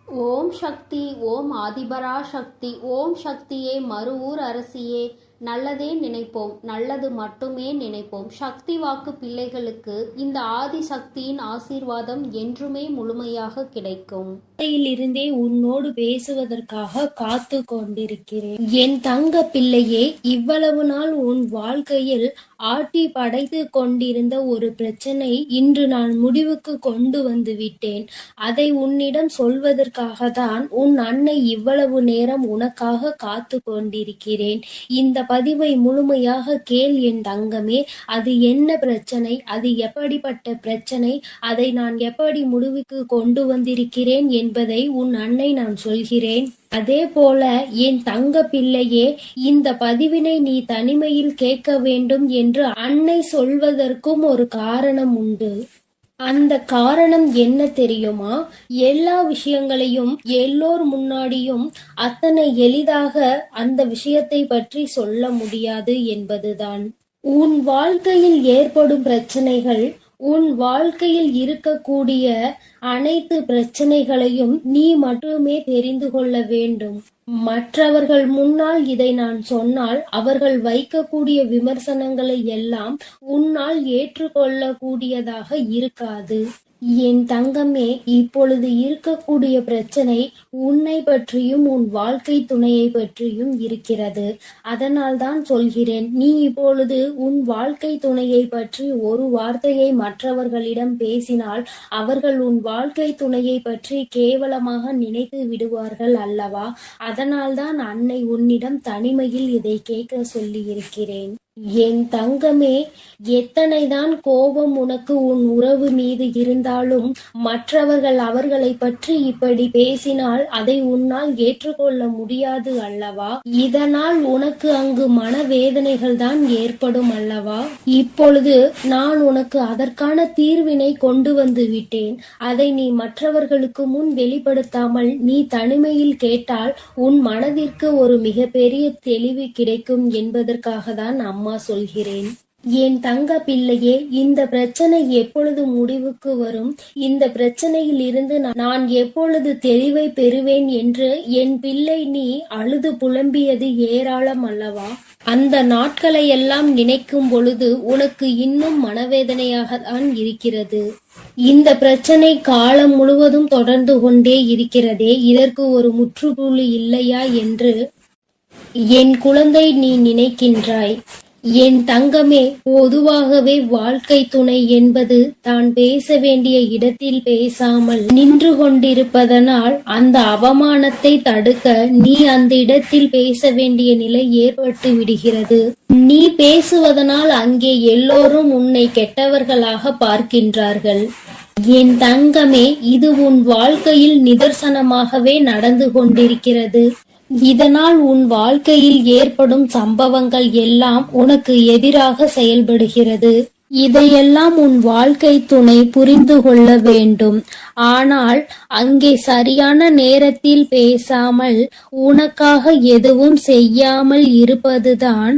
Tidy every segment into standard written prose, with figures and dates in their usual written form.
ஓம் சக்தி. ஓம் ஆதிபரா சக்தி. ஓம் சக்தியே, மருவூர் அரசியே. நல்லதே நினைப்போம், நல்லது மட்டுமே நினைப்போம். சக்தி வாக்கு பிள்ளைகளுக்கு இந்த ஆதி சக்தியின் ஆசீர்வாதம் என்றுமே முழுமையாக கிடைக்கும். இருந்தே உன்னோடு பேசுவதற்காக காத்து கொண்டிருக்கிறேன். என் தங்க பிள்ளையே, இவ்வளவு நாள் உன் வாழ்க்கையில் ஆட்டி படைத்து கொண்டிருந்த ஒரு பிரச்சனை இன்று நான் முடிவுக்கு கொண்டு வந்து விட்டேன். அதை உன்னிடம் சொல்வதற்காக தான் உன் அன்னை இவ்வளவு நேரம் உனக்காக காத்து கொண்டிருக்கிறேன். இந்த பதிவை முழுமையாக கேள் என் தங்கமே. அது என்ன பிரச்சனை, அது எப்படிப்பட்ட பிரச்சனை, அதை நான் எப்படி முடிவுக்கு கொண்டு வந்திருக்கிறேன் என்பதை உன் அன்னை நான் சொல்கிறேன். அதே போல என் தங்க பிள்ளையே, இந்த பதிவினை நீ தனிமையில் கேட்க வேண்டும் என்று அன்னை சொல்வதற்கும் ஒரு காரணம் உண்டு. அந்த காரணம் என்ன தெரியுமா? எல்லா விஷயங்களையும் எல்லோர் முன்னாடியும் அத்தனை எளிதாக அந்த விஷயத்தை பற்றி சொல்ல முடியாது என்பதுதான். உன் வாழ்க்கையில் ஏற்படும் பிரச்சனைகள், உன் வாழ்க்கையில் இருக்கக்கூடிய அனைத்து பிரச்சனைகளையும் நீ மட்டுமே தெரிந்து கொள்ள வேண்டும். மற்றவர்கள் முன்னால் இதை நான் சொன்னால் அவர்கள் வைக்கக்கூடிய விமர்சனங்களை எல்லாம் உன்னால் ஏற்றுக்கொள்ளக்கூடியதாக இருக்காது. என் தங்கமே, இப்பொழுது இருக்கக்கூடிய பிரச்சனை உன்னை பற்றியும் உன் வாழ்க்கை துணையை பற்றியும் இருக்கிறது. அதனால் தான் சொல்கிறேன், நீ இப்பொழுது உன் வாழ்க்கை துணையை பற்றி ஒரு வார்த்தையை மற்றவர்களிடம் பேசினால் அவர்கள் உன் வாழ்க்கை துணையை பற்றி கேவலமாக நினைத்து விடுவார்கள் அல்லவா? அதனால்தான் அன்னை உன்னிடம் தனிமையில் இதை கேட்க சொல்லி இருக்கிறேன். என் தங்கமே, எத்தனைதான் கோபம் உனக்கு உன் உறவு மீது இருந்தாலும் மற்றவர்கள் அவர்களை பற்றி இப்படி பேசினால் அதை உன்னால் ஏற்றுக்கொள்ள முடியாது அல்லவா? இதனால் உனக்கு அங்கு மனவேதனைகள் தான் ஏற்படும் அல்லவா? இப்பொழுது நான் உனக்கு அதற்கான தீர்வினை கொண்டு வந்து விட்டேன். அதை நீ மற்றவர்களுக்கு முன் வெளிப்படுத்தாமல் நீ தனிமையில் கேட்டால் உன் மனதிற்கு ஒரு மிகப்பெரிய தெளிவு கிடைக்கும் என்பதற்காக தான் அம்மா சொல்கிறேன். என் தங்க பிள்ளையே, இந்த பிரச்சனை எப்பொழுது முடிவுக்கு வரும், இந்த பிரச்சனையில் இருந்து நான் எப்பொழுது தெளிவை பெறுவேன் என்று என் பிள்ளை நீ அழுது புலம்பியது ஏராளம் அல்லவா? அந்த நாட்களை எல்லாம் நினைக்கும் பொழுது உனக்கு இன்னும் மனவேதனையாக தான் இருக்கிறது. இந்த பிரச்சனை காலம் முழுவதும் தொடர்ந்து கொண்டே இருக்கிறதே, இதற்கு ஒரு முற்றுப்புள்ளி இல்லையா என்று என் குழந்தை நீ நினைக்கின்றாய். என் தங்கமே, பொதுவாகவே வாழ்க்கை துணை என்பது தான் பேச வேண்டிய இடத்தில் பேசாமல் நின்று கொண்டிருப்பதனால் அந்த அவமானத்தை தடுக்க நீ அந்த இடத்தில் பேச வேண்டிய நிலை ஏற்பட்டு விடுகிறது. நீ பேசுவதனால் அங்கே எல்லோரும் உன்னை கெட்டவர்களாக பார்க்கின்றார்கள். என் தங்கமே, இது உன் வாழ்க்கையில் நிதர்சனமாகவே நடந்து கொண்டிருக்கிறது. இதனால் உன் வாழ்க்கையில் ஏற்படும் சம்பவங்கள் எல்லாம் உனக்கு எதிராக செயல்படுகிறது. இதையெல்லாம் உன் வாழ்க்கை துணை புரிந்து கொள்ள வேண்டும். ஆனால் அங்கே சரியான நேரத்தில் பேசாமல் உனக்காக எதுவும் செய்யாமல் இருப்பதுதான்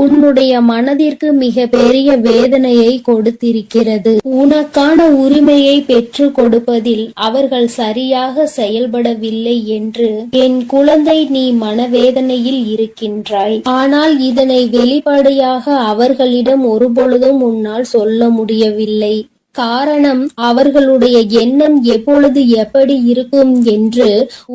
உன்னுடைய மனதிற்கு மிக பெரிய வேதனையை கொடுத்திருக்கிறது. உனக்கான உரிமையை பெற்று கொடுப்பதில் அவர்கள் சரியாக செயல்படவில்லை என்று என் குழந்தை நீ மனவேதனையில் இருக்கின்றாய். ஆனால் இதனை வெளிப்படையாக அவர்களிடம் ஒருபொழுதும் உன்னால் சொல்ல முடியவில்லை. காரணம், அவர்களுடைய எண்ணம் எப்பொழுது எப்படி இருக்கும் என்று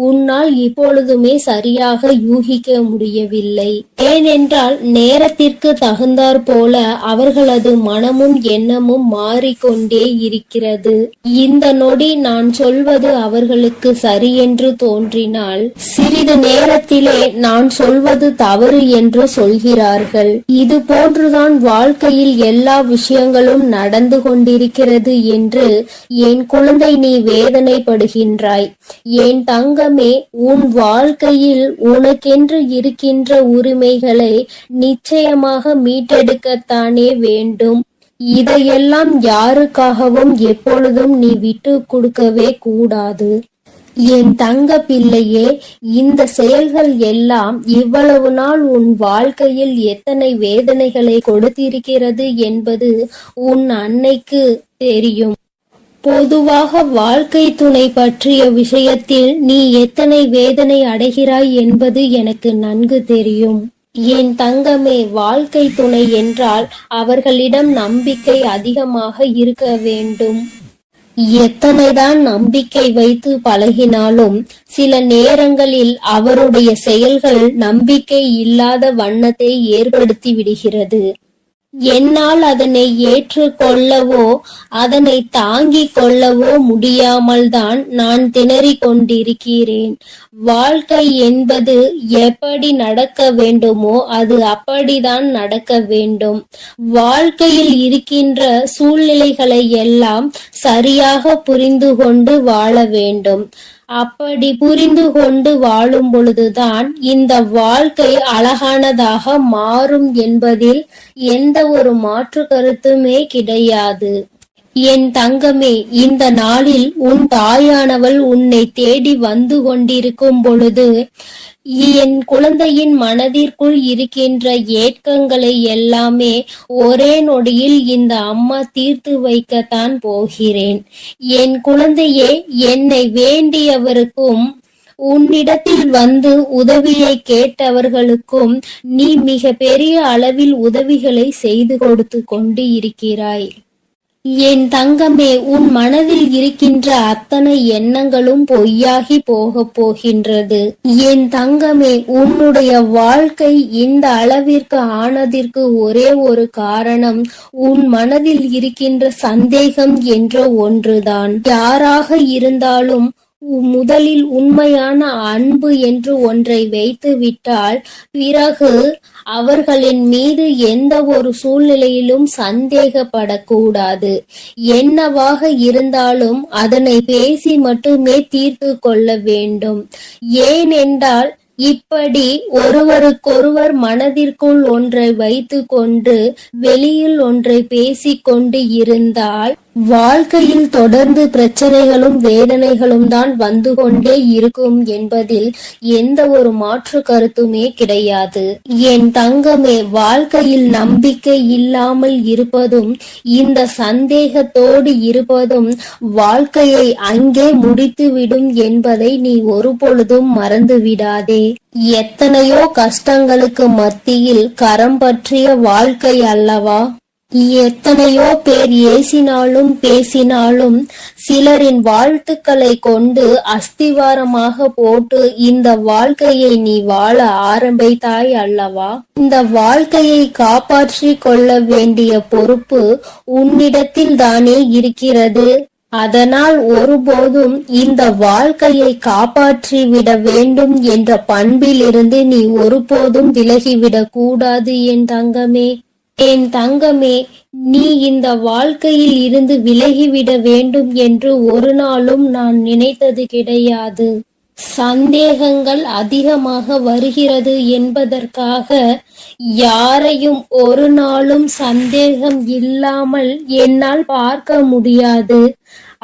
உன்னால் இப்பொழுதுமே சரியாக யூகிக்க முடியவில்லை. ஏனென்றால் நேரத்திற்கு தகுந்தாற் போல அவர்களது மனமும் எண்ணமும் மாறிக்கொண்டே இருக்கிறது. இந்த நொடி நான் சொல்வது அவர்களுக்கு சரி என்று தோன்றினால் சிறிது நேரத்திலே நான் சொல்வது தவறு என்று சொல்கிறார்கள். இது போன்றுதான் வாழ்க்கையில் எல்லா விஷயங்களும் நடந்து கொண்டிருக்கிறது என்று என் குழந்தை நீ வேதனைப்படுகின்றாய். என் தங்கமே, உன் வாழ்க்கையில் உனக்கென்று இருக்கின்ற உரிமைகளை நிச்சயமாக மீட்டெடுக்கத்தானே வேண்டும். இதையெல்லாம் யாருக்காகவும் எப்பொழுதும் நீ விட்டு கொடுக்கவே கூடாது. என் தங்க பிள்ளையே, இந்த செயல்கள் எல்லாம் இவ்வளவு நாள் உன் வாழ்க்கையில் எத்தனை வேதனைகளை கொடுத்திருக்கிறது என்பது உன் அன்னைக்கு தெரியும். பொதுவாக வாழ்க்கை துணை பற்றிய விஷயத்தில் நீ எத்தனை வேதனை அடைகிறாய் என்பது எனக்கு நன்கு தெரியும். என் தங்கமே, வாழ்க்கை துணை என்றால் அவர்களிடம் நம்பிக்கை அதிகமாக இருக்க வேண்டும். எத்தனைதான் நம்பிக்கை வைத்து பழகினாலும் சில நேரங்களில் அவருடைய செயல்கள் நம்பிக்கை இல்லாத வண்ணத்தை ஏற்படுத்தி விடுகிறது. என்னால் அதனை ஏற்றுக்கொள்ளவோ அதனை தாங்கிக் கொள்ளவோ முடியாமல் தான் நான் திணறிக் கொண்டிருக்கிறேன். வாழ்க்கை என்பது எப்படி நடக்க வேண்டுமோ அது அப்படிதான் நடக்க வேண்டும். வாழ்க்கையில் இருக்கின்ற சூழ்நிலைகளை எல்லாம் சரியாக புரிந்து கொண்டு வாழ வேண்டும். அப்படி புரிந்து கொண்டு வாழும் பொழுதுதான் இந்த வாழ்க்கை அழகானதாக மாறும் என்பதில் எந்த ஒரு மாற்று கருத்துமே கிடையாது. என் தங்கமே, இந்த நாளில் உன் தாயானவள் உன்னை தேடி வந்து கொண்டிருக்கும் பொழுது என் குழந்தையின் மனதிற்குள் இருக்கின்ற ஏக்கங்களை எல்லாமே ஒரே நொடியில் இந்த அம்மா தீர்த்து வைக்கத்தான் போகிறேன். என் குழந்தையே, என்னை வேண்டியவருக்கும் உன்னிடத்தில் வந்து உதவியை கேட்டவர்களுக்கும் நீ மிக பெரிய அளவில் உதவிகளை செய்து கொடுத்து கொண்டு இருக்கிறாய். என் தங்கமே, உன் மனதில் இருக்கின்ற அத்தனை எண்ணங்களும் பொய்யாகி போகப் போகின்றது. என் தங்கமே, உன்னுடைய வாழ்க்கை இந்த அளவிற்கு ஆனதற்கு ஒரே ஒரு காரணம் உன் மனதில் இருக்கின்ற சந்தேகம் என்ற ஒன்றுதான். யாராக இருந்தாலும் முதலில் உண்மையான அன்பு என்று ஒன்றை வைத்து விட்டால் பிறகு அவர்களின் மீது எந்த ஒரு சூழ்நிலையிலும் சந்தேகப்படக்கூடாது. என்னவாக இருந்தாலும் அதனை பேசி மட்டுமே தீர்த்து கொள்ள வேண்டும். ஏனென்றால் இப்படி ஒருவருக்கொருவர் மனதிற்குள் ஒன்றை வைத்து கொண்டு வெளியில் ஒன்றை பேசிக்கொண்டு இருந்தால் வாழ்க்கையில் தொடர்ந்து பிரச்சனைகளும் வேதனைகளும் தான் வந்து கொண்டே இருக்கும் என்பதில் எந்த ஒரு மாற்று கருத்துமே கிடையாது. என் தங்கமே, வாழ்க்கையில் நம்பிக்கை இல்லாமல் இருப்பதும் இந்த சந்தேகத்தோடு இருப்பதும் வாழ்க்கையை அங்கே முடித்துவிடும் என்பதை நீ ஒருபொழுதும் மறந்து விடாதே. எத்தனையோ கஷ்டங்களுக்கு மத்தியில் கரம் பற்றிய வாழ்க்கை அல்லவா? எத்தனையோ பேர் ஏசினாலும் பேசினாலும் சிலரின் வாழ்த்துக்களை கொண்டு அஸ்திவாரமாக போட்டு இந்த வாழ்க்கையை நீ வாழ ஆரம்பித்தாய் அல்லவா? இந்த வாழ்க்கையை காப்பாற்றி கொள்ள வேண்டிய பொறுப்பு உன்னிடத்தில் தானே இருக்கிறது. அதனால் ஒருபோதும் இந்த வாழ்க்கையை காப்பாற்றி விட வேண்டும் என்ற பண்பிலிருந்து நீ ஒருபோதும் விலகிவிடக் கூடாது என் தங்கமே. என் தங்கமே, நீ இந்த வாழ்க்கையில் இருந்து விலகிவிட வேண்டும் என்று ஒரு நாளும் நான் நினைத்தது கிடையாது. சந்தேகங்கள் அதிகமாக வருகிறது என்பதற்காக யாரையும் ஒரு நாளும் சந்தேகம் இல்லாமல் என்னால் பார்க்க முடியாது.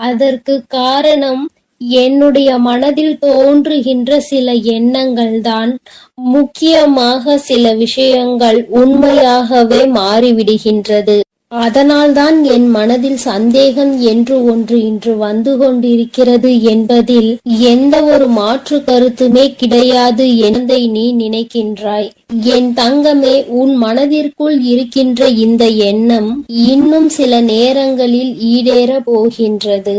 அதற்கு காரணம் என்னுடைய மனதில் தோன்றுகின்ற சில எண்ணங்கள் தான். முக்கியமாக சில விஷயங்கள் உண்மையாகவே மாறிவிடுகின்றது. அதனால்தான் என் மனதில் சந்தேகம் என்று ஒன்று இன்று வந்து கொண்டிருக்கிறது என்பதில் எந்த ஒரு மாற்று கருத்துமே கிடையாது என்பதை நீ நினைக்கின்றாய். என் தங்கமே, உன் மனதிற்குள் இருக்கின்ற இந்த எண்ணம் இன்னும் சில நேரங்களில் ஈடேற போகின்றது.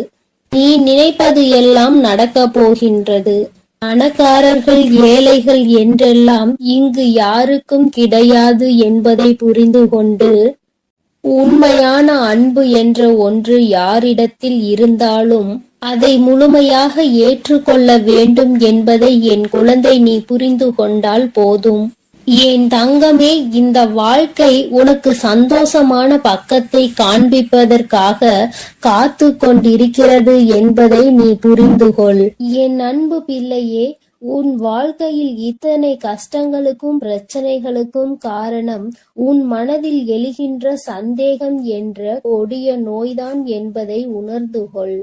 நீ நினைப்பது எல்லாம் நடக்க போகின்றது. பணக்காரர்கள் ஏழைகள் என்றெல்லாம் இங்கு யாருக்கும் கிடையாது என்பதை புரிந்து கொண்டு உண்மையான அன்பு என்ற ஒன்று யாரிடத்தில் இருந்தாலும் அதை முழுமையாக ஏற்றுக்கொள்ள வேண்டும் என்பதை என் குழந்தை நீ புரிந்து கொண்டால் போதும். என் தங்கமே, இந்த வாழ்க்கை உனக்கு சந்தோஷமான பக்கத்தை காண்பிப்பதற்காக காத்து கொண்டிருக்கிறது என்பதை நீ புரிந்து கொள். என் அன்பு பிள்ளையே, உன் வாழ்க்கையில் இத்தனை கஷ்டங்களுக்கும் பிரச்சனைகளுக்கும் காரணம் உன் மனதில் எழுகின்ற சந்தேகம் என்ற கொடிய நோய்தான் என்பதை உணர்ந்து கொள்.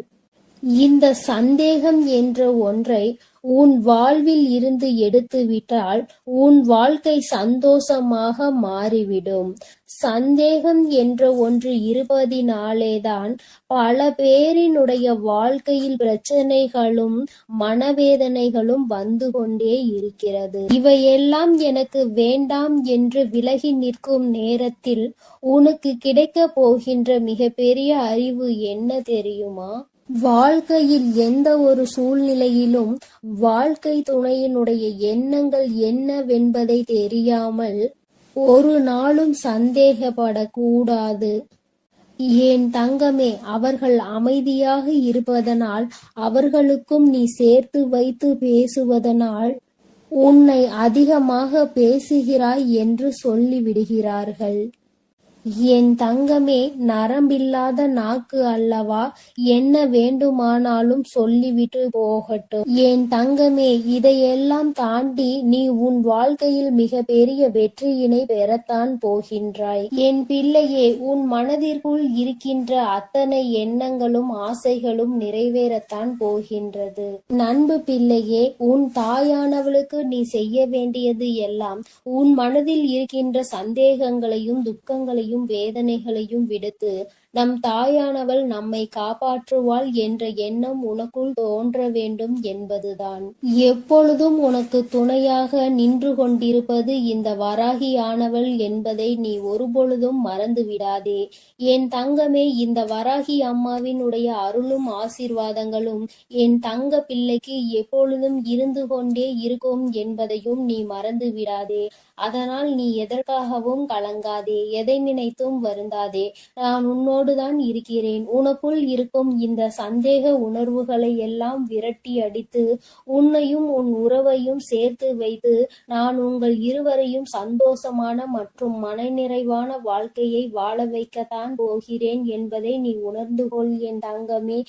இந்த சந்தேகம் என்ற ஒன்றை உன் வாழ்வில் இருந்து எடுத்துவிட்டால் உன் வாழ்க்கை சந்தோஷமாக மாறிவிடும். சந்தேகம் என்ற ஒன்று இருப்பதினாலேதான் பல பேரினுடைய வாழ்க்கையில் பிரச்சனைகளும் மனவேதனைகளும் வந்து கொண்டே இருக்கிறது. இவையெல்லாம் எனக்கு வேண்டாம் என்று விலகி நிற்கும் நேரத்தில் உனக்கு கிடைக்க போகின்ற மிகப்பெரிய அறிவு என்ன தெரியுமா? வாழ்க்கையில் எந்த ஒரு சூழ்நிலையிலும் வாழ்க்கை துணையினுடைய எண்ணங்கள் என்னவென்பதை தெரியாமல் ஒரு நாளும் சந்தேகப்படக்கூடாது. ஏன் தங்கமே, அவர்கள் அமைதியாக இருப்பதனால், அவர்களுக்கும் நீ சேர்த்து வைத்து பேசுவதனால் உன்னை அதிகமாக பேசுகிறாய் என்று சொல்லிவிடுகிறார்கள். என் தங்கமே, நரம்பில்லாத நாக்கு அல்லவா, என்ன வேண்டுமானாலும் சொல்லிவிட்டு போகட்டும். என் தங்கமே, இதையெல்லாம் தாண்டி நீ உன் வாழ்க்கையில் மிக பெரிய வெற்றியினை பெறத்தான் போகின்றாய். என் பிள்ளையே, உன் மனதிற்குள் இருக்கின்ற அத்தனை எண்ணங்களும் ஆசைகளும் நிறைவேறத்தான் போகின்றது. நண்பு பிள்ளையே, உன் தாயானவளுக்கு நீ செய்ய வேண்டியது எல்லாம் உன் மனதில் இருக்கின்ற சந்தேகங்களையும் துக்கங்களையும் வேதனைகளையும் விடுத்து நம் தாயானவள் நம்மை காப்பாற்றுவாள் என்ற எண்ணம் உனக்குள் தோன்ற வேண்டும் என்பதுதான். எப்பொழுதும் உனக்கு துணையாக நின்று கொண்டிருப்பது இந்த வராகியானவள் என்பதை நீ ஒருபொழுதும் மறந்து விடாதே. என் தங்கமே, இந்த வராகி அம்மாவினுடைய அருளும் ஆசீர்வாதங்களும் என் தங்க பிள்ளைக்கு எப்பொழுதும் இருந்து கொண்டே இருக்கும் என்பதையும் நீ மறந்து விடாதே. அதனால் நீ எதற்காகவும் கலங்காதே, எதை நினைத்தும் வருந்தாதே. நான் உன்னோடுதான் இருக்கிறேன். உனக்குள் இருக்கும் இந்த சந்தேக உணர்வுகளை எல்லாம் விரட்டி அடித்து உன்னையும் உன் உறவையும் சேர்த்து வைத்து நான் உங்கள் இருவரையும் சந்தோஷமான மற்றும் மனநிறைவான வாழ்க்கையை வாழ வைக்கத்தான் போகிறேன் என்பதை நீ உணர்ந்து கொள் என் தங்கமே.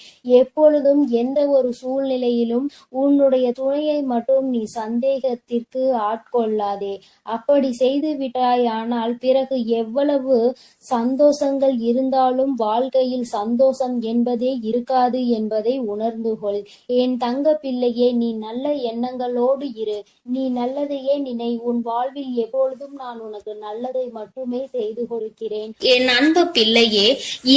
எப்பொழுதும் எந்த ஒரு சூழ்நிலையிலும் உன்னுடைய துணையை மட்டும் நீ சந்தேகத்திற்கு ஆட்கொள்ளாதே. அப்படி செய்து விட்டாயானால் பிறகு எவ்வளவு சந்தோஷங்கள் இருந்தாலும் வாழ்க்கையில் சந்தோஷம் என்பதே இருக்காது என்பதை உணர்ந்து கொள். என் தங்க பிள்ளையே, நீ நல்ல எண்ணங்களோடு இரு. நீ நல்லதையே நினை. உன் வாழ்வில் எப்பொழுதும் நான் உனக்கு நல்லதை மட்டுமே செய்து கொடுக்கிறேன். என் அன்பு பிள்ளையே,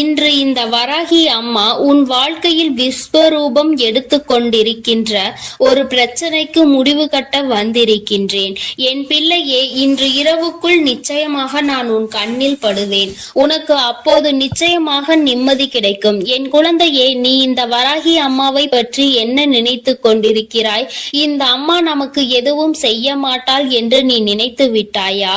இன்று இந்த வராகி அம்மா உன் வாழ்க்கையில் விஸ்வரூபம் எடுத்து கொண்டிருக்கின்ற ஒரு பிரச்சனைக்கு முடிவு கட்ட வந்திருக்கின்றேன். என் பிள்ளையே, இன்று இரவுக்குள் நிச்சயமாக நான் உன் கண்ணில் படுவேன். உனக்கு அப்போது நிச்சயமாக நிம்மதி கிடைக்கும். என் குழந்தையே, நீ இந்த வராகி அம்மாவை பற்றி என்ன நினைத்து கொண்டிருக்கிறாய்? இந்த அம்மா நமக்கு எதுவும் செய்ய மாட்டாள் என்று நீ நினைத்து விட்டாயா?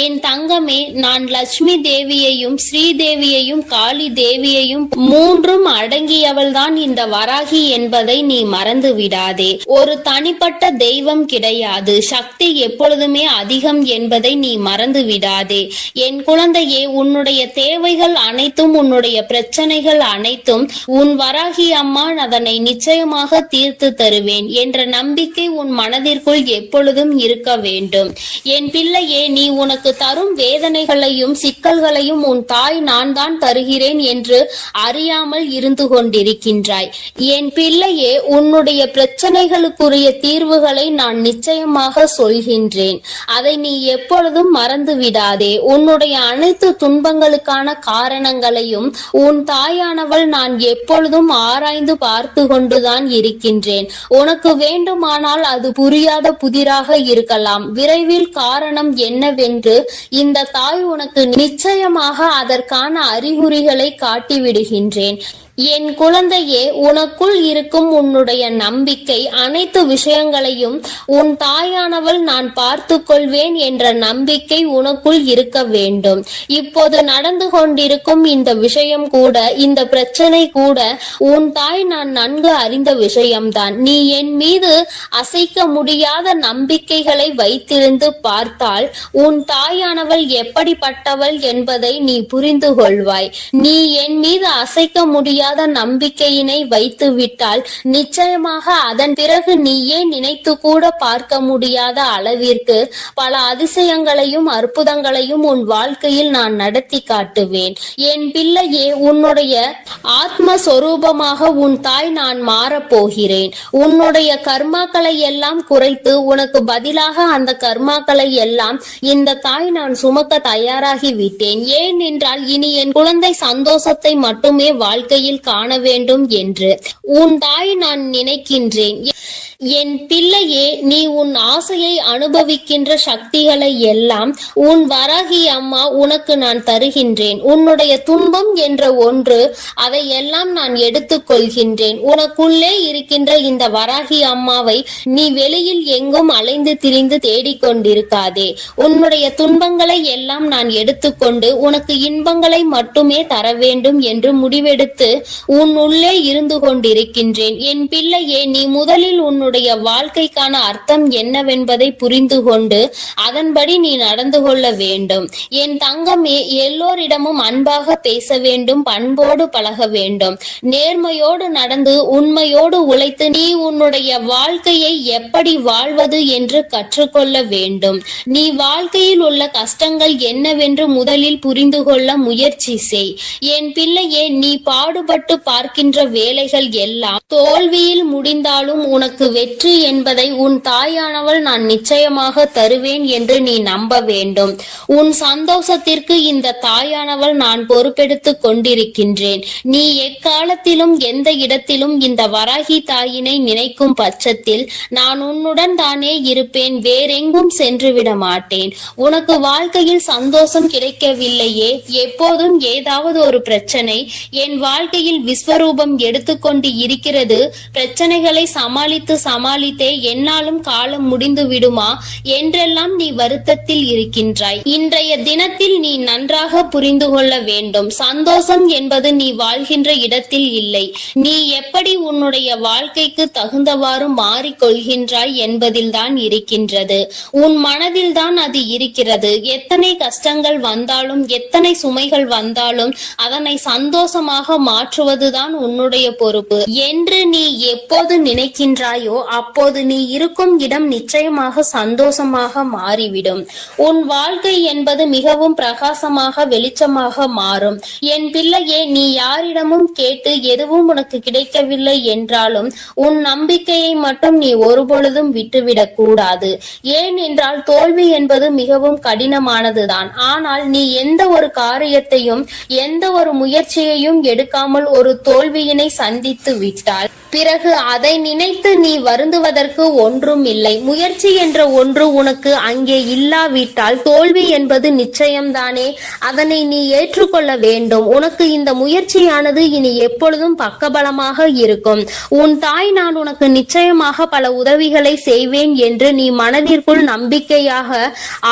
என் தங்கமே, நான் லட்சுமி தேவியையும் ஸ்ரீதேவியையும் காளி தேவியையும் மூன்றும் அடங்கியவள்தான் இந்த வராகி என்பதை நீ மறந்து விடாதே. ஒரு தனிப்பட்ட தெய்வம் கிடையாது. சக்தி எப்பொழுதுமே அதிகம் என்பதை நீ மறந்து விடாதே. என் குழந்தையே, உன்னுடைய தேவைகள் அனைத்தும் உன்னுடைய பிரச்சனைகள் அனைத்தும் உன் வராகி அம்மா அதனை நிச்சயமாக தீர்த்து தருவேன் என்ற நம்பிக்கை உன் மனதிற்குள் எப்பொழுதும் இருக்க வேண்டும். என் பிள்ளையே, நீ உனக்கு தரும் வேதனைகளையும் சிக்கல்களையும் உன் தாய் நான் தான் தருகிறேன் என்று அறியாமல் இருந்து கொண்டிருக்கின்றாய். என் பிள்ளையே, உன்னுடைய பிரச்சனைகளுக்குரிய தீர்வுகளை நான் நிச்சயமாக சொல்கின்றேன். அதை நீ எப்பொழுதும் மறந்து விடாதே. உன்னுடைய அனைத்து துன்பங்களுக்கான காரணங்களையும் உன் தாயானவள் நான் எப்பொழுதும் ஆராய்ந்து பார்த்து கொண்டுதான் இருக்கின்றேன். உனக்கு வேண்டுமானால் அது புரியாத புதிராக இருக்கலாம். விரைவில் காரணம் என்னவென்று இந்த தாய் உனக்கு நிச்சயமாக அதற்கான அறிகுறிகளை காட்டிவிடுகின்றேன். என் குழந்தையே, உனக்குள் இருக்கும் உன்னுடைய நம்பிக்கை அனைத்து விஷயங்களையும் உன் தாயானவள் நான் பார்த்து கொள்வேன் என்ற நம்பிக்கை உனக்குள் இருக்க வேண்டும். இப்போது நடந்து கொண்டிருக்கும் இந்த விஷயம் கூட, இந்த பிரச்சனை கூட உன் தாய் நான் நன்கு அறிந்த விஷயம்தான். நீ என் மீது அசைக்க முடியாத நம்பிக்கைகளை வைத்திருந்து பார்த்தால் உன் தாயானவள் எப்படிப்பட்டவள் என்பதை நீ புரிந்து கொள்வாய். நீ என் மீது அசைக்க முடியாத முடியாத நம்பிக்கையினை வைத்து விட்டால் நிச்சயமாக அதன் பிறகு நீயே நினைத்து கூட பார்க்க முடியாத அளவிற்கு பல அதிசயங்களையும் அற்புதங்களையும் உன் வாழ்க்கையில் நான் நடத்தி காட்டுவேன். என் பிள்ளையே, உன்னுடைய ஆத்மஸ்வரூபமாக உன் தாய் நான் மாறப்போகிறேன். உன்னுடைய கர்மாக்களை எல்லாம் குறைத்து உனக்கு பதிலாக அந்த கர்மாக்களை எல்லாம் இந்த தாய் நான் சுமக்க தயாராகி விட்டேன். ஏன் என்றால் இனி என் குழந்தை சந்தோஷத்தை மட்டுமே வாழ்க்கையில் காண வேண்டும் என்று உன் தாய் நான் நினைக்கின்றேன். என் பிள்ளையே, நீ உன் ஆசையை அனுபவிக்கின்ற சக்திகளை எல்லாம் உன் வராகி அம்மா உனக்கு நான் தருகின்றேன். உன்னுடைய துன்பம் என்ற ஒன்று, அதை எல்லாம் நான் எடுத்துக் கொள்கின்றேன். உனக்குள்ளே இருக்கின்ற இந்த வராகி அம்மாவை நீ வெளியில் எங்கும் அலைந்து திரிந்து தேடிக்கொண்டிருக்காதே. உன்னுடைய துன்பங்களை எல்லாம் நான் எடுத்துக்கொண்டு உனக்கு இன்பங்களை மட்டுமே தர வேண்டும் என்று முடிவெடுத்து உன் உள்ளே இருந்து கொண்டிருக்கின்றேன். என் பிள்ளையே, நீ முதலில் உன்னுடைய வாழ்க்கைக்கான அர்த்தம் என்னவென்பதை புரிந்து கொண்டு அதன்படி நீ நடந்து கொள்ள வேண்டும். என் தங்கமே, எல்லோரிடமும் அன்பாக பேச வேண்டும், பண்போடு பழக வேண்டும், நேர்மையோடு நடந்து உண்மையோடு உழைத்து நீ உன்னுடைய வாழ்க்கையை எப்படி வாழ்வது என்று கற்றுக்கொள்ள வேண்டும். நீ வாழ்க்கையில் உள்ள கஷ்டங்கள் என்னவென்று முதலில் புரிந்து கொள்ள முயற்சி செய். என் பிள்ளையே, நீ பாடுபட்டு பார்க்கின்ற வேலைகள் எல்லாம் தோல்வியில் முடிந்தாலும் உனக்கு வெற்றி என்பதை உன் தாயானவள் நான் நிச்சயமாக தருவேன் என்று நீ நம்ப வேண்டும். உன் சந்தோஷத்திற்கு இந்த தாயானவள் நான் பொறுப்பெடுத்துக் கொண்டிருக்கின்றேன். நீ எக்காலத்திலும் எந்த இடத்திலும் இந்த வராகி தாயினை நினைக்கும் பட்சத்தில் நான் உன்னுடன் தானே இருப்பேன், வேறெங்கும் சென்று விட மாட்டேன். உனக்கு வாழ்க்கையில் சந்தோஷம் கிடைக்கவில்லையே, எப்போதும் ஏதாவது ஒரு பிரச்சனை என் வாழ்க்கையில் விஸ்வரூபம் எடுத்துக்கொண்டு இருக்கிறது. பிரச்சனைகளை சமாளித்தே என்னாலும் காலம் முடிந்து விடுமா என்றெல்லாம் நீ வருத்தத்தில் இருக்கின்றாய். இன்றைய தினத்தில் நீ நன்றாக புரிந்து கொள்ள வேண்டும். சந்தோஷம் என்பது நீ வாழ்கின்ற இடத்தில் இல்லை, நீ எப்படி உன்னுடைய வாழ்க்கைக்கு தகுந்தவாறு மாறிக்கொள்கின்றாய் என்பதில் தான் இருக்கின்றது. உன் மனதில் தான் அது இருக்கிறது. எத்தனை கஷ்டங்கள் வந்தாலும் எத்தனை சுமைகள் வந்தாலும் அதனை சந்தோஷமாக மாற்றுவதுதான் உன்னுடைய பொறுப்பு என்று நீ எப்போது நினைக்கின்றாயோ அப்போது நீ இருக்கும் இடம் நிச்சயமாக சந்தோஷமாக மாறிவிடும். உன் வாழ்க்கை என்பது மிகவும் பிரகாசமாக வெளிச்சமாக மாறும். என் பிள்ளையே, நீ யாரிடமும் கேட்டு எதுவும் உனக்கு கிடைக்கவில்லை என்றாலும் உன் நம்பிக்கையை மட்டும் நீ ஒருபொழுதும் விட்டுவிடக் கூடாது. ஏன் என்றால் தோல்வி என்பது மிகவும் கடினமானதுதான். ஆனால் நீ எந்த ஒரு காரியத்தையும் எந்த ஒரு முயற்சியையும் எடுக்காமல் ஒரு தோல்வியினை சந்தித்து விட்டால் பிறகு அதை நினைத்து நீ வருந்துவதற்கு ஒன்றும் இல்லை. முயற்சி என்ற ஒன்று உனக்கு அங்கே இல்லாவிட்டால் தோல்வி என்பது நிச்சயம்தானே. அதனை நீ ஏற்றுக்கொள்ள வேண்டும். உனக்கு இந்த முயற்சியானது இனி எப்பொழுதும் பக்கபலமாக இருக்கும். உன் தாய் நான் உனக்கு நிச்சயமாக பல உதவிகளை செய்வேன் என்று நீ மனதிற்குள் நம்பிக்கையாக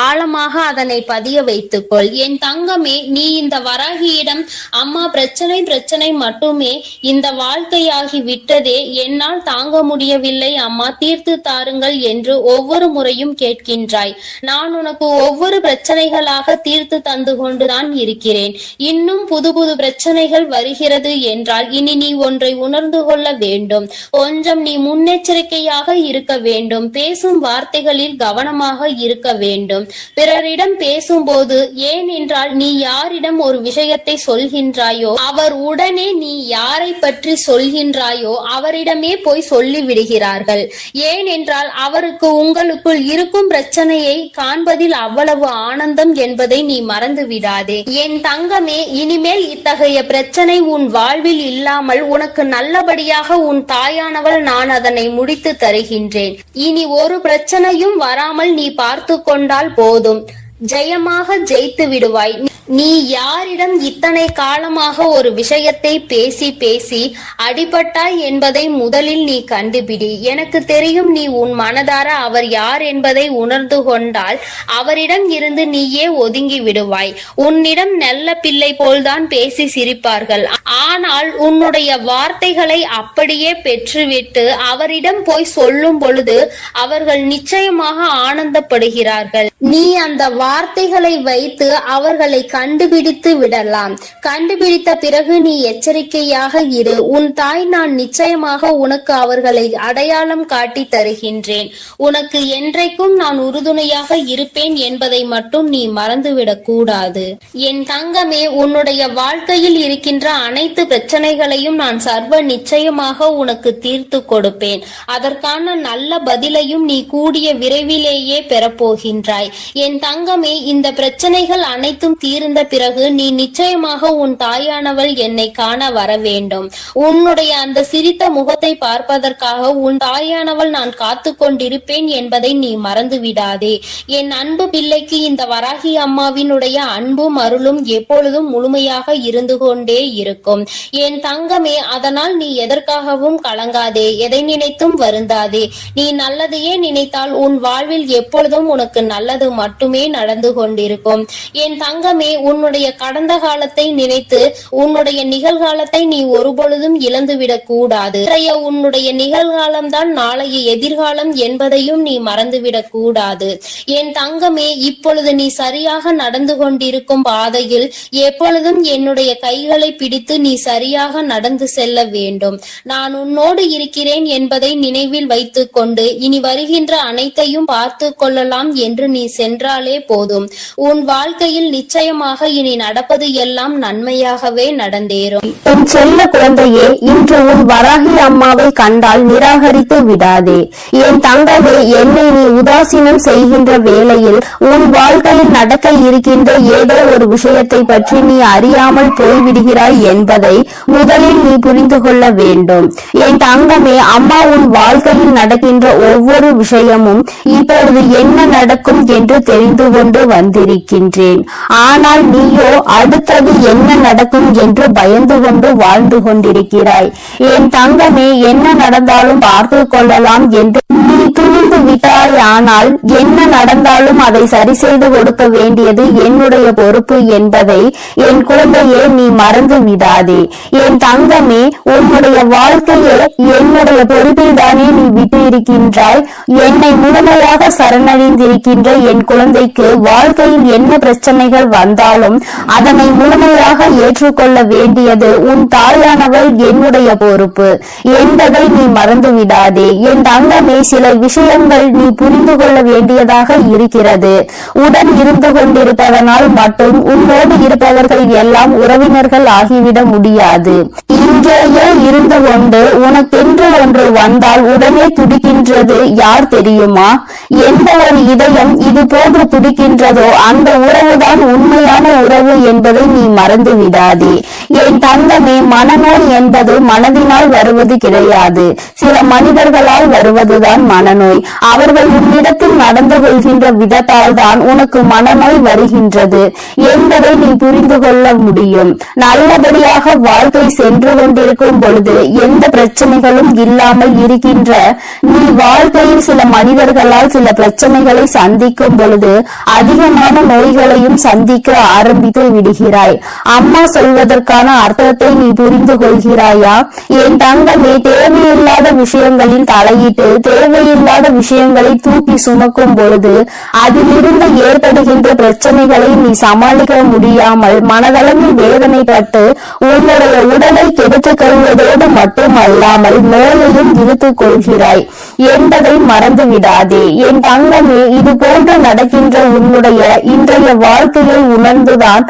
ஆழமாக அதனை பதிய வைத்துக்கொள். என் தங்கமே, நீ இந்த வராகியிடம் அம்மா பிரச்சனை மட்டுமே இந்த வாழ்க்கையாகி விட்டதே, என்னால் தாங்க முடியவில்லை அம்மா, தீர்த்து தாருங்கள் என்று ஒவ்வொரு முறையும் கேட்கின்றாய். நான் உனக்கு ஒவ்வொரு பிரச்சனைகளாக தீர்த்து தந்து கொண்டுதான் இருக்கிறேன். இன்னும் புது புது பிரச்சனைகள் வருகிறது என்றால் இனி நீ ஒன்றை உணர்ந்து கொள்ள வேண்டும். கொஞ்சம் நீ முன்னெச்சரிக்கையாக இருக்க வேண்டும். பேசும் வார்த்தைகளில் கவனமாக இருக்க வேண்டும். பிறரிடம் பேசும்போது, ஏன் என்றால் நீ யாரிடம் ஒரு விஷயத்தை சொல்கின்றாயோ அவர் உடனே நீ யாரை பற்றி சொல்கின்றாயோ அவரிடமே போய் சொல்லி விடுகிறார்கள். ஏன் என்றால் அவருக்கு உங்களுக்குள் இருக்கும் பிரச்சனையை காண்பதில் அவ்வளவு ஆனந்தம் என்பதை நீ மறந்து விடாதே. என் தங்கமே, இனிமேல் இத்தகைய பிரச்சனை உன் வாழ்வில் இல்லாமல் உனக்கு நல்லபடியாக உன் தாயானவள் நான் அதனை முடித்து தருகின்றேன். இனி ஒரு பிரச்சனையும் வராமல் நீ பார்த்து கொண்டால் போதும், ஜெயமாக ஜெயித்து விடுவாய். நீ யாரிடம் இத்தனை காலமாக ஒரு விஷயத்தை பேசி அடிபட்டாய் என்பதை முதலில் நீ கண்டுபிடி. எனக்கு தெரியும், நீ உன் மனதார அவர் யார் என்பதை உணர்ந்து கொண்டால் அவரிடம் இருந்து நீயே ஒதுங்கி விடுவாய். உன்னிடம் நல்ல பிள்ளை போல்தான் பேசி சிரிப்பார்கள். ஆனால் உன்னுடைய வார்த்தைகளை அப்படியே பெற்றுவிட்டு அவரிடம் போய் சொல்லும் பொழுது அவர்கள் நிச்சயமாக ஆனந்தப்படுகிறார்கள். நீ அந்த வார்த்தைகளை வைத்து அவர்களை கண்டுபிடித்து விடலாம். கண்டுபிடித்த பிறகு நீ எச்சரிக்கையாக இரு. உன் தாய் நான் நிச்சயமாக உனக்கு அவர்களை அடையாளம் காட்டி தருகின்றேன். உனக்கு என்றைக்கும் நான் உறுதுணையாக இருப்பேன் என்பதை மட்டும் நீ மறந்துவிடக் கூடாது. என் தங்கமே, உன்னுடைய வாழ்க்கையில் இருக்கின்ற அனைத்து பிரச்சனைகளையும் நான் சர்வ நிச்சயமாக உனக்கு தீர்த்து கொடுப்பேன். அதற்கான நல்ல பதிலையும் நீ கூடிய விரைவிலேயே பெறப்போகின்றாய். என் தங்கமே, இந்த பிரச்சனைகள் அனைத்தும் தீர்ந்த பிறகு நீ நிச்சயமாக உன் தாயானவள் என்னை காண வர வேண்டும். உன்னுடைய அந்த சிரித்த முகத்தை பார்ப்பதற்காக உன் தாயானவள் நான் காத்து கொண்டிருப்பேன் என்பதை நீ மறந்து விடாதே. என் அன்பு பிள்ளைக்கு இந்த வராகி அம்மாவினுடைய அன்பும் அருளும் எப்பொழுதும் முழுமையாக இருந்து கொண்டே இருக்கும். என் தங்கமே, அதனால் நீ எதற்காகவும் கலங்காதே, எதை நினைத்தும் வருந்தாதே. நீ நல்லதையே நினைத்தால் உன் வாழ்வில் எப்பொழுதும் உனக்கு நல்லது மட்டுமே நடந்து கொண்டிருக்கும். என் தங்கமே, உன்னுடைய கடந்த காலத்தை நினைத்து உன்னுடைய நிகழ்காலத்தை நீ ஒருபொழுதும் இழந்துவிடக் கூடாது. உன்னுடைய நிகழ்காலம் தான் நாளைய எதிர்காலம் என்பதையும் நீ மறந்துவிடக் கூடாது. என் தங்கமே, இப்பொழுது நீ சரியாக நடந்து கொண்டிருக்கும் பாதையில் எப்பொழுதும் என்னுடைய கைகளை பிடித்து நீ சரியாக நடந்து செல்ல வேண்டும். நான் உன்னோடு இருக்கிறேன் என்பதை நினைவில் வைத்துக் கொண்டு இனி வருகின்ற அனைத்தையும் பார்த்து கொள்ளலாம் என்று நீ சென்றாலே போதும். உன் வாழ்க்கையில் நிச்சயமாக இனி நடப்பது எல்லாம் நன்மையாகவே நடந்தேறும். என் செல்ல குழந்தையே, இன்று உன் வராகி அம்மாவை கண்டால் நிராகரித்து விடாதே. என் தங்கமே, என்னை நீ உதாசீனம் செய்கின்ற வேளையில் உன் வாழ்க்கையில் நடக்க இருக்கின்ற ஏதோ ஒரு விஷயத்தை பற்றி நீ அறியாமல் போய்விடுகிறாய் என்பதை முதலில் நீ புரிந்து கொள்ள வேண்டும். என் தங்கமே, அம்மா உன் வாழ்க்கையில் நடக்கின்ற ஒவ்வொரு விஷயமும் இப்பொழுது என்ன நடக்கும் என்று தெரிந்து கொண்டு வந்திருக்கின்றேன். ஆனால் நீயோ அடுத்தது என்ன நடக்கும் என்று பயந்து கொண்டு வாழ்ந்து கொண்டிருக்கிறாய். என் தங்கமே, என்ன நடந்தாலும் பார்த்து கொள்ளலாம் என்று நீ துணிந்து விட்டாய். ஆனால் என்ன நடந்தாலும் அதை சரி செய்து கொடுக்க வேண்டியது என்னுடைய பொறுப்பு என்பதை என் குழந்தையே நீ மறந்து விடாதே. என் தங்கமே, உன்னுடைய வாழ்க்கையை என்னுடைய பொறுப்பில் தானே நீ விட்டு இருக்கின்றாய். என்னை முழுமையாக சரணடைந்திருக்கின்ற என் குழந்தைக்கு வாழ்க்கையில் என்ன பிரச்சனைகள் வந்தாலும் அதனை முழுமையாக ஏற்றுக்கொள்ள வேண்டியது உன் தாயானவள் என்னுடைய பொறுப்பு என்பதை நீ மறந்து விடாதே. என் தங்கமே, சில விஷயங்கள் நீ புரிந்து கொள்ள வேண்டியதாக இருக்கிறது. உடன் இருந்து கொண்டிருப்பதனால் மட்டும் உன்னோடு இருப்பவர்கள் எல்லாம் உறவினர்கள் ஆகிவிட முடியாது. இங்கேயே இருந்து கொண்டு உனக்கென்று ஒன்று வந்தால் உடனே துடிக்கின்றது யார் தெரியுமா? எந்த ஒரு இதயம் இது போன்று துடிக்கின்றதோ அந்த உறவுதான் உண்மையான உறவு என்பதை நீ மறந்து விடாதே. என் தங்கமே, மனநோய் என்பது மனதினால் வருவது கிடையாது. சில மனிதர்களால் வருவதுதான் மனநோய். அவர்கள் உன்னிடத்தில் நடந்து கொள்கின்ற விதத்தால் தான் உனக்கு மனநோய் வருகின்றது என்பதை நீ புரிந்து கொள்ள முடியும். நல்லபடியாக வாழ்க்கை சென்று கொண்டிருக்கும் பொழுது எந்த பிரச்சனைகளும் இல்லாமல் இருக்கின்ற நீ வாழ்க்கையில் சில மனிதர்களால் சில பிரச்சனைகளை சந்திக்கும் பொழுது அதிகமான நோய்களையும் சந்திக்க ஆரம்பித்து விடுகிறாய். அம்மா சொல்வதற்கான அர்த்தத்தை நீ புரிந்து கொள்கிறாயா? என் தங்கமே, தேவையில்லாத விஷயங்களில் தலையிட்டு தேவையில்லாத விஷயங்களை தூக்கி சுமக்கும் பொழுது அதிலிருந்து ஏற்படுகின்ற பிரச்சனைகளை நீ சமாளிக்க முடியாமல் மனதளவில் வேதனைப்பட்டு உன்னுடைய உடலை கெடுத்துக் கொள்வதோடு மட்டுமல்லாமல் நோயையும் இழுத்துக் கொள்கிறாய் என்பதை மறந்து விடாதே. என் தங்கமே, இது போன்று நடக்கின்ற உன்னுடைய இன்றைய வாழ்க்கையை உணர்ந்துதான்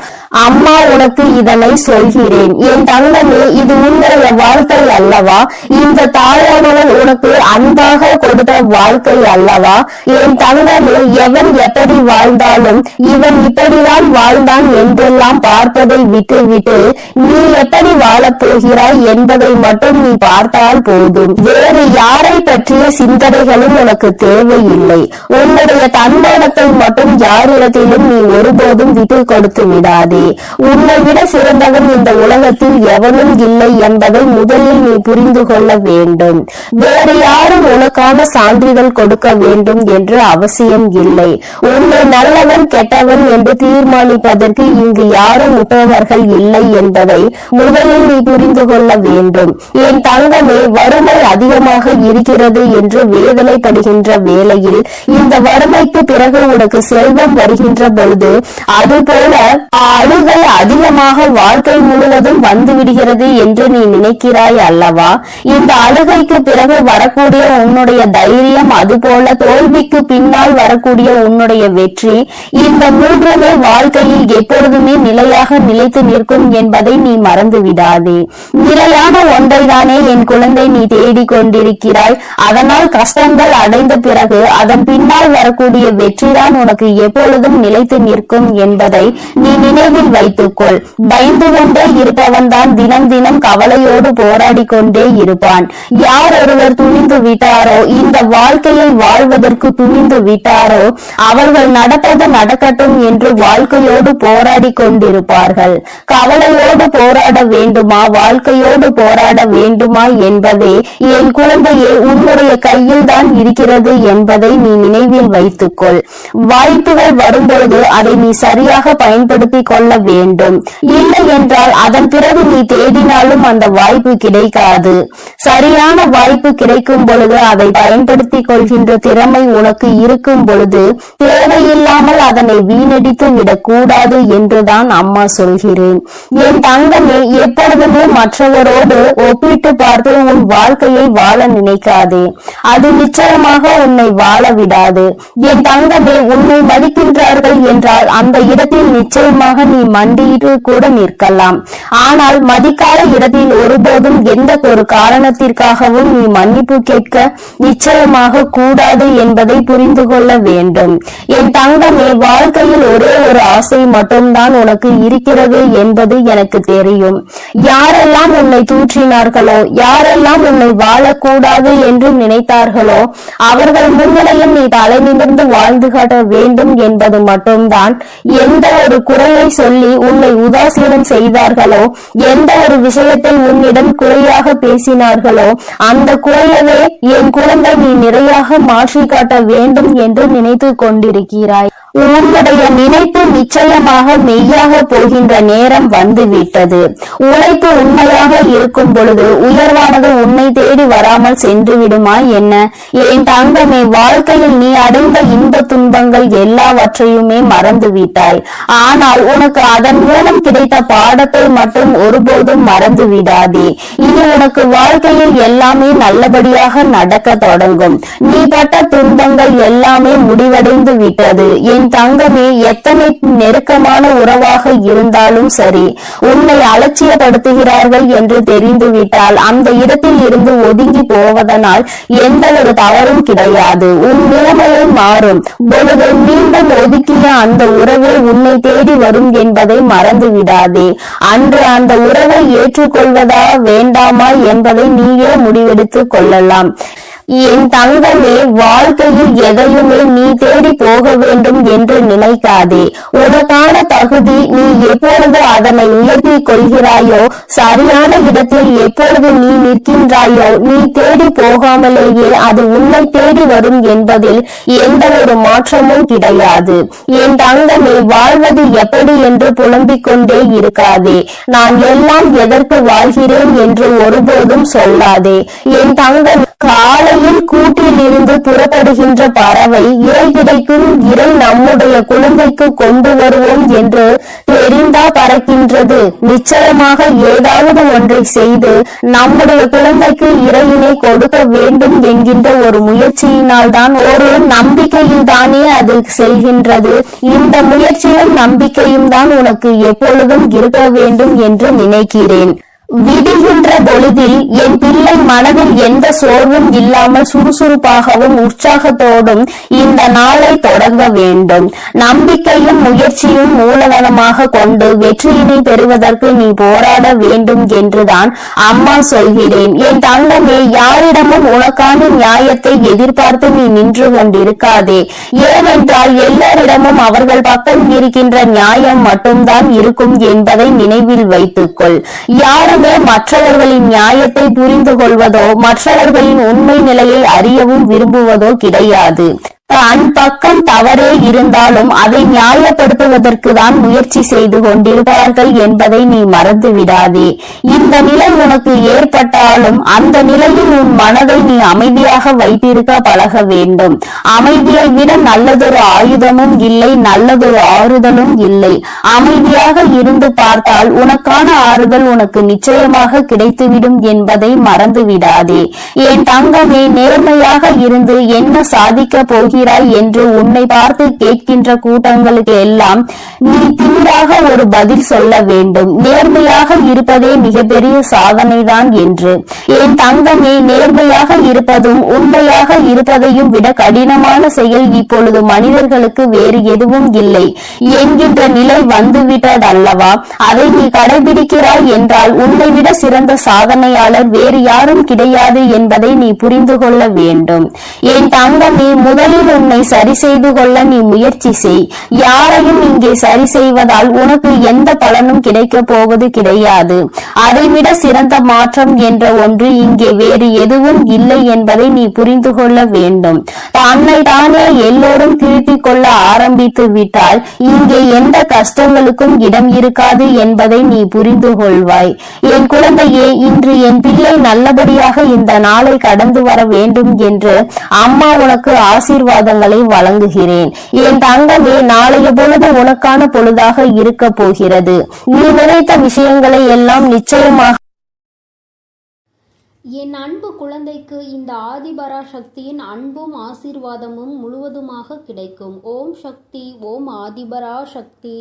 அம்மா உனக்கு இதனை சொல்கிறேன். என் தங்கமே, இது உன்னுடைய வாழ்க்கை அல்லவா? இந்த தாயானவள் உனக்கு அன்பாக கொடுத்த வாழ்க்கை அல்லவா? என் தங்கமே, எவன் எப்படி வாழ்ந்தாலும் இவன் இப்படிதான் வாழ்ந்தான் என்றெல்லாம் பார்ப்பதை விட்டுவிட்டு நீ எப்படி வாழப் போகிறாய் என்பதை மட்டும் நீ பார்த்தால் போதும். வேறு யாரை பற்றிய சிந்தனைகளும் உனக்கு தேவையில்லை. உன்னுடைய தன்மானத்தை மட்டும் யாரிடத்திலும் நீ ஒருபோதும் விட்டு கொடுத்து விடாதே. உன்னை விட சிறந்தவன் இந்த உலகத்தில் எவனும் இல்லை என்பதை முதலில் நீ புரிந்து கொள்ள வேண்டும். வேறு யாரும் உனக்கான சான்றிதழ் கொடுக்க வேண்டும் என்று அவசியம் இல்லை. உன்னை நல்லவன் கெட்டவன் என்று தீர்மானிப்பதற்கு இங்கு யாரும் உற்றவர்கள் இல்லை என்பதை முதலில் நீ புரிந்து கொள்ள வேண்டும். என் தங்கமே, வறுமை அதிகமாக இருக்கிறது என்று வேதனைப்படுகின்ற வேளையில் இந்த வறுமைக்கு பிறகு உனக்கு செல்வம் வருகின்ற பொழுது அதுபோல அழுகை அதிகமாக வாழ்க்கை முழுவதும் வந்து விடுகிறது என்று நீ நினைக்கிறாய் அல்லவா? இந்த அழுகைக்கு பிறகு வரக்கூடிய உன்னுடைய தைரியம், அதுபோல தோல்விக்கு பின்னால் வரக்கூடிய உன்னுடைய வெற்றி, இந்த மூன்றுமே வாழ்க்கையில் எப்பொழுதுமே நிலையாக நிலைத்து நிற்கும் என்பதை நீ மறந்து விடாதே. நிலையான ஒன்றைதானே என் குழந்தை நீ தேடிக் கொண்டிருக்கிறாய். அதனால் கஷ்டங்கள் அடைந்த பிறகு அதன் பின்னால் வரக்கூடிய வெற்றிதான் உனக்கு எப்பொழுதும் நிலைத்து நிற்கும் என்பதை நீ நினைவில் வைத்துக்கொள். பயந்து கொண்டே இருப்பவன் தான் தினம் தினம் கவலையோடு போராடி கொண்டே இருப்பான். யார் ஒருவர் துணிந்து விட்டாரோ, இந்த வாழ்க்கையை வாழ்வதற்கு துணிந்து விட்டாரோ, அவர்கள் நடப்பது நடக்கட்டும் என்று வாழ்க்கையோடு போராடி கொண்டிருப்பார்கள். கவலையோடு போராட வேண்டுமா, வாழ்க்கையோடு போராட வேண்டுமா என்பதே என் குழந்தையே உன்னுடைய கையில் தான் இருக்கிறது என்பதை நீ நினைவில் வைத்துக்கொள். வாய்ப்புகள் வரும்பொழுது அதை நீ சரியாக பயன்படுத்திக் கொள்ள வேண்டும். இல்லை என்றால் அதன் பிறகு நீ தேடினாலும் அந்த வாய்ப்பு கிடைக்காது. சரியான வாய்ப்பு கிடைக்கும் பொழுது அதை பயன்படுத்திக் கொள்கின்ற திறமை உனக்கு இருக்கும் பொழுது தேவையில்லாமல் அதனை வீணடித்து விடக்கூடாது என்றுதான் அம்மா சொல்கிறேன். என் தங்கமே, எப்பொழுதுமே மற்றவரோடு ஒப்பிட்டு பார்த்து உன் வாழ்க்கையை வாழ நினைக்காதே. அது நிச்சயமாக உன்னை வாழ விடாது. என் தங்கமே, உன்னை மதிக்கின்றார்கள் என்றால் அந்த இடத்தில் நிச்சயமாக நீ மண்டியிட்டு கூட நிற்கலாம். ஆனால் மதிக்காத இடத்தில் ஒருபோதும் எந்த ஒரு காரணத்திற்காகவும் நீ மன்னிப்பு கேட்க நிச்சயமாக கூடாது என்பதை புரிந்து கொள்ள வேண்டும். என் தங்கமே, வாழ்க்கையில் ஒரே ஒரு ஆசை மட்டும்தான் உனக்கு இருக்கிறது என்பது எனக்கு தெரியும். யாரெல்லாம் உன்னை தூற்றினார்களோ, யாரெல்லாம் உன்னை வாழக்கூடாது என்று நினைத்தார்களோ, அவர்கள் முன்னிலையில் நீ தலை நிமிர்ந்து வாழ்ந்து காட்ட வேண்டும் என்பது மட்டும்தான். எந்த ஒரு குறையை சொல்லி உன்னை உதாசீனம் செய்தார்களோ, எந்த ஒரு விஷயத்தை உன்னிடம் குறையாக பேசினார்களோ, அந்த குறையவே என் குழந்தை நீ நிறையாக மாற்றி காட்ட வேண்டும் என்று நினைத்து கொண்டிருக்கிறாய். உன்னுடைய நினைப்பு நிச்சயமாக மெய்யாக போகின்ற நேரம் வந்துவிட்டது. உழைப்பு உண்மையாக இருக்கும் பொழுது உயர்வானது உன்னை தேடி வராமல் சென்று விடுமா என்ன? என் தங்கமே, வாழ்க்கையில் நீ அடைந்த இன்ப துன்பங்கள் எல்லாவற்றையுமே மறந்து விட்டாய். ஆனால் உனக்கு அதன் மூலம் கிடைத்த பாடத்தை மட்டும் ஒருபோதும் மறந்து விடாதே. இது உனக்கு வாழ்க்கையில் எல்லாமே நல்லபடியாக நடக்க தொடங்கும். நீ பட்ட துன்பங்கள் எல்லாமே முடிவடைந்து விட்டது. என் தங்கமே, எத்தனை நெருக்கமான உறவாக இருந்தாலும் சரி, உன்னை அலட்சியப்படுத்துகிறார்கள் என்று தெரிந்துவிட்டால் அந்த இடத்தில் இருந்து ஒதுங்கி போவதனால் எந்த ஒரு தவறும் கிடையாது. உன் நிலைமையை மாறும் பொழுது மீண்டும் ஒதுக்கிய அந்த உறவே உன்னை தேடி வரும் என்பதை மறந்து விடாதே. அன்று அந்த உறவை ஏற்றுக்கொள்வதா வேண்டாமா என்பதை நீயே முடிவெடுத்துக் கொள்ளலாம். என் தங்கமே, வாழ்க்கையில் எதையுமே நீ தேடி போக வேண்டும் என்று நினைக்காதே. உனக்கான தகுதி நீ எப்பொழுது அதனை உயர்த்தி கொள்கிறாயோ, சரியான இடத்தில் எப்பொழுது நீ நிற்கின்றாயோ, நீ தேடி போகாமலேயே அது உன்னை தேடி வரும் என்பதில் எந்த ஒரு மாற்றமும் கிடையாது. என் தங்கமே, வாழ்வது எப்படி என்று புலம்பிக் கொண்டே இருக்காதே. நான் எல்லாம் எதற்கு வாழ்கிறேன் என்று ஒருபோதும் சொல்லாதே. என் தங்கம், காலையில் கூட்டில் இருந்து புறப்படுகின்ற பறவை இறை கிடைக்கும், இறை நம்முடைய குழந்தைக்கு கொண்டு வருவோம் என்று தெரிந்தா பறக்கின்றது. நிச்சயமாக ஏதாவது ஒன்றை செய்து நம்முடைய குழந்தைக்கு இறையினை கொடுக்க வேண்டும் என்கின்ற ஒரு முயற்சியினால் தான், ஒரு நம்பிக்கையில் தானே அது செல்கின்றது. இந்த முயற்சியும் நம்பிக்கையும் தான் உனக்கு எப்பொழுதும் இருக்க வேண்டும் என்று நினைக்கிறேன். விடுகின்ற பொழுதில் என் பிள்ளை மனதில் எந்த சோர்வும் இல்லாமல் சுறுசுறுப்பாகவும் உற்சாகத்தோடும் இந்த நாளை தொடங்க வேண்டும். நம்பிக்கையும் முயற்சியும் மூலதனமாக கொண்டு வெற்றியினை பெறுவதற்கு நீ போராட வேண்டும் என்றுதான் அம்மா சொல்கிறேன். என் தங்கமே, யாரிடமும் உனக்கான நியாயத்தை எதிர்பார்த்து நீ நின்று கொண்டிருக்காதே. ஏனென்றால் எல்லாரிடமும் அவர்கள் பக்கம் இருக்கின்ற நியாயம் மட்டும்தான் இருக்கும் என்பதை நினைவில் வைத்துக்கொள். யாரும் எப்பொழுதுமே மற்றவர்களின் நியாயத்தை புரிந்து கொள்வதோ மற்றவர்களின் உண்மை நிலையை அறியவும் விரும்புவதோ கிடையாது. தன் பக்கம் தவறே இருந்தாலும் அதை நியாயப்படுத்துவதற்கு தான் முயற்சி செய்து கொண்டிருப்பார்கள் என்பதை நீ மறந்து விடாதே. இந்த நிலை உனக்கு ஏற்பட்டாலும் அந்த நிலையில் உன் மனதை நீ அமைதியாக வைத்திருக்க பழக வேண்டும். அமைதியை விட நல்லதொரு ஆயுதமும் இல்லை, நல்லதொரு ஆறுதலும் இல்லை. அமைதியாக இருந்து பார்த்தால் உனக்கான ஆறுதல் உனக்கு நிச்சயமாக கிடைத்துவிடும் என்பதை மறந்து விடாதே. என் தங்கமே, நேர்மையாக இருந்து என்ன சாதிக்க போகிற என்று உன்னை பார்த்து கேட்கின்ற கூட்டங்களுக்கு எல்லாம் நீ தீராக ஒரு பதில் சொல்ல வேண்டும். நேர்மையாக இருப்பதே மிகப்பெரிய சாதனைதான் என்று. என் தங்கமே, நேர்மையாக இருப்பதும் உண்மையாக இருப்பதையும் விட கடினமான செயல் இப்பொழுது மனிதர்களுக்கு வேறு எதுவும் இல்லை என்கின்ற நிலை வந்துவிட்டதல்லவா? அதை நீ கடைபிடிக்கிறாய் என்றால் உன்னை விட சிறந்த சாதனையாளர் வேறு யாரும் கிடையாது என்பதை நீ புரிந்து கொள்ள வேண்டும். என் தங்கமே, முதலில் உன்னை சரி செய்து கொள்ள நீ முயற்சி செய். யாரையும் இங்கே சரி செய்வதால் உனக்கு எந்த பலனும் கிடைக்க போவது கிடையாது. அதைவிட சிறந்த மாற்றம் என்ற ஒன்று இங்கே வேறு எதுவும் இல்லை என்பதை நீ புரிந்து கொள்ள வேண்டும். தன்னை தானே எல்லோரும் திருப்பிக் கொள்ள ஆரம்பித்து விட்டால் இங்கே எந்த கஷ்டங்களுக்கும் இடம் இருக்காது என்பதை நீ புரிந்து கொள்வாய். என் குழந்தையே, இன்று என் பிள்ளை நல்லபடியாக இந்த நாளை கடந்து வர வேண்டும் என்று அம்மா உனக்கு ஆசீர்வாதங்களை வழங்குகிறேன். என் தங்கமே, நாளைய பொழுது உனக்கான பொழுதாக இருக்க போகிறது. நீ நினைத்த விஷயங்களை எல்லாம் நிச்சயமாக. என் அன்பு குழந்தைக்கு இந்த ஆதிபராசக்தியின் அன்பும் ஆசீர்வாதமும் முழுவதுமாக கிடைக்கும். ஓம் சக்தி, ஓம் ஆதிபராசக்தி.